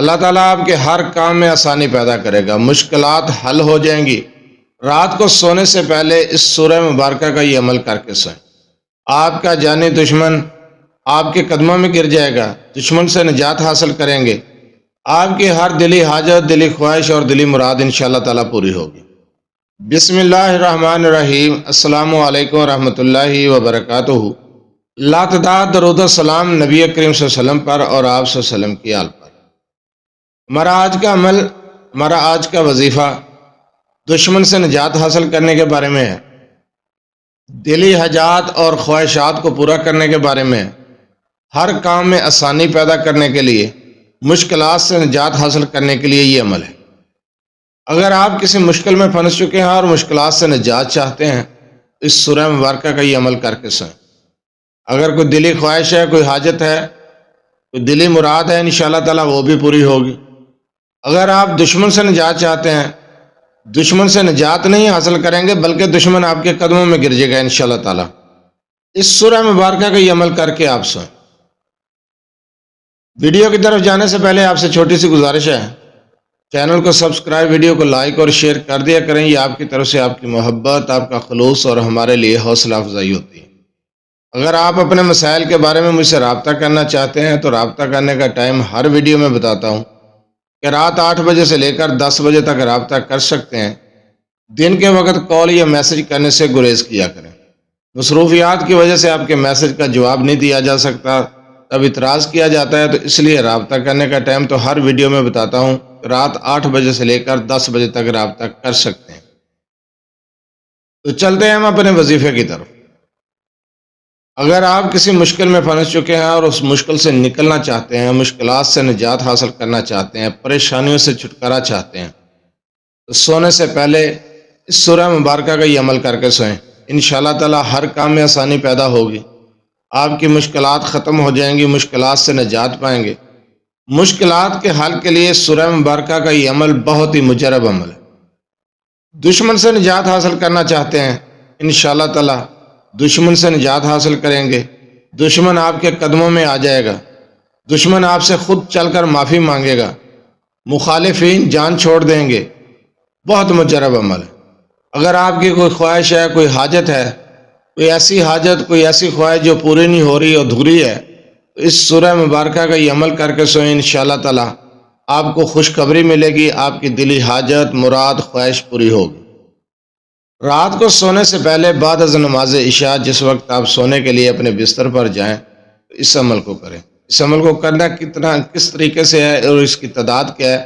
اللہ تعالیٰ آپ کے ہر کام میں آسانی پیدا کرے گا، مشکلات حل ہو جائیں گی۔ رات کو سونے سے پہلے اس سورہ مبارکہ کا یہ عمل کر کے سوئیں۔ آپ کا جانی دشمن آپ کے قدموں میں گر جائے گا، دشمن سے نجات حاصل کریں گے۔ آپ کی ہر دلی حاجت، دلی خواہش اور دلی مراد انشاءاللہ تعالیٰ پوری ہوگی۔ بسم اللہ الرحمن الرحیم۔ السلام علیکم ورحمۃ اللہ وبرکاتہ۔ لاتعداد درود و سلام نبی کریم صلی اللہ علیہ وسلم پر اور آپ صلی اللہ علیہ وسلم کی آل پر۔ ہمارا آج کا عمل، ہمارا آج کا وظیفہ دشمن سے نجات حاصل کرنے کے بارے میں ہے، دلی حاجات اور خواہشات کو پورا کرنے کے بارے میں ہے، ہر کام میں آسانی پیدا کرنے کے لیے، مشکلات سے نجات حاصل کرنے کے لیے یہ عمل ہے۔ اگر آپ کسی مشکل میں پھنس چکے ہیں اور مشکلات سے نجات چاہتے ہیں، اس سورہ مبارکہ کا یہ عمل کر کے سوئیں۔ اگر کوئی دلی خواہش ہے، کوئی حاجت ہے، کوئی دلی مراد ہے، انشاءاللہ تعالیٰ وہ بھی پوری ہوگی۔ اگر آپ دشمن سے نجات چاہتے ہیں، دشمن سے نجات نہیں حاصل کریں گے بلکہ دشمن آپ کے قدموں میں گر جائے گا انشاءاللہ تعالیٰ۔ اس سورہ مبارکہ کا یہ عمل کر کے آپ سوئیں۔ ویڈیو کی طرف جانے سے پہلے آپ سے چھوٹی سی گزارش ہے، چینل کو سبسکرائب، ویڈیو کو لائک اور شیئر کر دیا کریں۔ یہ آپ کی طرف سے آپ کی محبت، آپ کا خلوص اور ہمارے لیے حوصلہ افزائی ہوتی ہے۔ اگر آپ اپنے مسائل کے بارے میں مجھ سے رابطہ کرنا چاہتے ہیں تو رابطہ کرنے کا ٹائم ہر ویڈیو میں بتاتا ہوں کہ رات 8 بجے سے لے کر 10 بجے تک رابطہ کر سکتے ہیں۔ دن کے وقت کال یا میسج کرنے سے گریز کیا کریں۔ مصروفیات کی وجہ سے آپ کے میسج کا جواب نہیں دیا جا سکتا، تب اعتراض کیا جاتا ہے، تو اس لیے رابطہ کرنے کا ٹائم تو ہر ویڈیو میں بتاتا ہوں، رات 8 بجے سے لے کر 10 بجے تک رابطہ کر سکتے ہیں۔ تو چلتے ہیں ہم اپنے وظیفے کی طرف۔ اگر آپ کسی مشکل میں پھنس چکے ہیں اور اس مشکل سے نکلنا چاہتے ہیں، مشکلات سے نجات حاصل کرنا چاہتے ہیں، پریشانیوں سے چھٹکارا چاہتے ہیں، تو سونے سے پہلے اس سورہ مبارکہ کا یہ عمل کر کے سوئیں۔ انشاءاللہ تعالیٰ ہر کام میں آسانی پیدا ہوگی، آپ کی مشکلات ختم ہو جائیں گی، مشکلات سے نجات پائیں گے۔ مشکلات کے حل کے لیے سورہ مبارکہ کا یہ عمل بہت ہی مجرب عمل ہے۔ دشمن سے نجات حاصل کرنا چاہتے ہیں، انشاءاللہ تعالیٰ دشمن سے نجات حاصل کریں گے۔ دشمن آپ کے قدموں میں آ جائے گا، دشمن آپ سے خود چل کر معافی مانگے گا، مخالفین جان چھوڑ دیں گے۔ بہت مجرب عمل ہے۔ اگر آپ کی کوئی خواہش ہے، کوئی حاجت ہے، کوئی ایسی حاجت، کوئی ایسی خواہش جو پوری نہیں ہو رہی، ادھوری ہے، تو اس سورہ مبارکہ کا یہ عمل کر کے سوئیں۔ انشاءاللہ تعالیٰ آپ کو خوشخبری ملے گی، آپ کی دلی حاجت، مراد، خواہش پوری ہوگی۔ رات کو سونے سے پہلے بعد از نماز عشاء جس وقت آپ سونے کے لیے اپنے بستر پر جائیں تو اس عمل کو کریں۔ اس عمل کو کرنا کس طریقے سے ہے اور اس کی تعداد کیا ہے،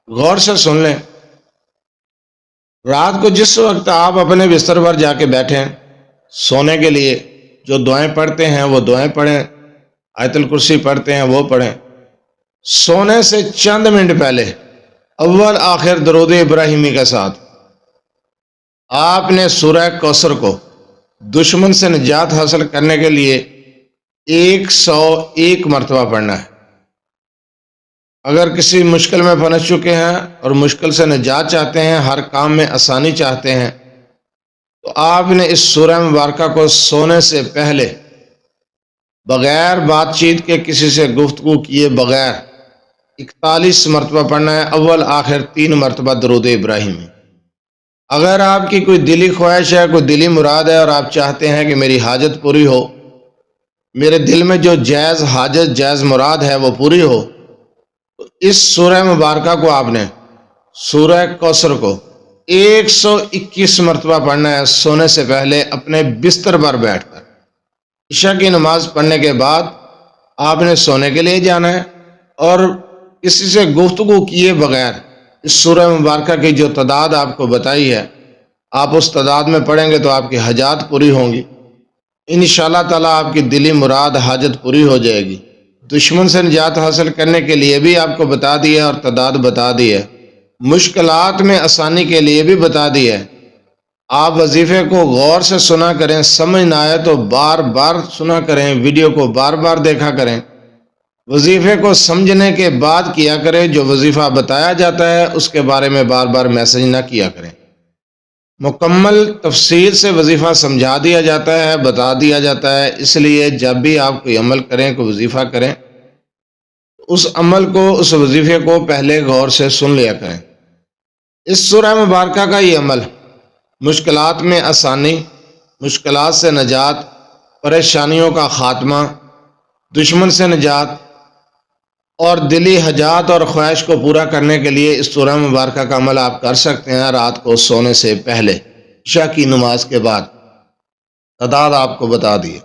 غور سے سن لیں۔ رات کو جس وقت آپ اپنے بستر پر جا کے بیٹھیں سونے کے لیے، جو دعائیں پڑھتے ہیں وہ دعائیں پڑھیں، آیت الکرسی پڑھتے ہیں وہ پڑھیں۔ سونے سے چند منٹ پہلے اول آخر درود ابراہیمی کے ساتھ آپ نے سورہ کوثر کو دشمن سے نجات حاصل کرنے کے لیے 101 مرتبہ پڑھنا ہے۔ اگر کسی مشکل میں پھنس چکے ہیں اور مشکل سے نجات چاہتے ہیں، ہر کام میں آسانی چاہتے ہیں، تو آپ نے اس سورہ مبارکہ کو سونے سے پہلے بغیر بات چیت کے، کسی سے گفتگو کیے بغیر 41 مرتبہ پڑھنا ہے، اول آخر 3 مرتبہ درود ابراہیمی۔ اگر آپ کی کوئی دلی خواہش ہے، کوئی دلی مراد ہے اور آپ چاہتے ہیں کہ میری حاجت پوری ہو، میرے دل میں جو جائز حاجت، جائز مراد ہے وہ پوری ہو، تو اس سورہ مبارکہ کو آپ نے سورہ کوثر کو 121 مرتبہ پڑھنا ہے سونے سے پہلے اپنے بستر پر بیٹھ کر۔ عشاء کی نماز پڑھنے کے بعد آپ نے سونے کے لیے جانا ہے اور کسی سے گفتگو کیے بغیر اس سورہ مبارکہ کی جو تعداد آپ کو بتائی ہے، آپ اس تعداد میں پڑھیں گے تو آپ کی حاجات پوری ہوں گی۔ انشاءاللہ تعالیٰ آپ کی دلی مراد، حاجت پوری ہو جائے گی۔ دشمن سے نجات حاصل کرنے کے لیے بھی آپ کو بتا دیا اور تعداد بتا دی ہے، مشکلات میں آسانی کے لیے بھی بتا دی ہے۔ آپ وظیفے کو غور سے سنا کریں، سمجھ نہ آئے تو بار بار سنا کریں، ویڈیو کو بار بار دیکھا کریں۔ وظیفے کو سمجھنے کے بعد کیا کریں، جو وظیفہ بتایا جاتا ہے اس کے بارے میں بار بار میسج نہ کیا کریں۔ مکمل تفصیل سے وظیفہ سمجھا دیا جاتا ہے، بتا دیا جاتا ہے، اس لیے جب بھی آپ کوئی عمل کریں، کوئی وظیفہ کریں، اس عمل کو، اس وظیفے کو پہلے غور سے سن لیا کریں۔ اس سورہ مبارکہ کا یہ عمل مشکلات میں آسانی، مشکلات سے نجات، پریشانیوں کا خاتمہ، دشمن سے نجات اور دلی حاجات اور خواہش کو پورا کرنے کے لیے اس سورہ مبارکہ کا عمل آپ کر سکتے ہیں رات کو سونے سے پہلے، عشاء کی نماز کے بعد۔ تعداد آپ کو بتا دیے۔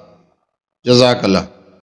جزاک اللہ۔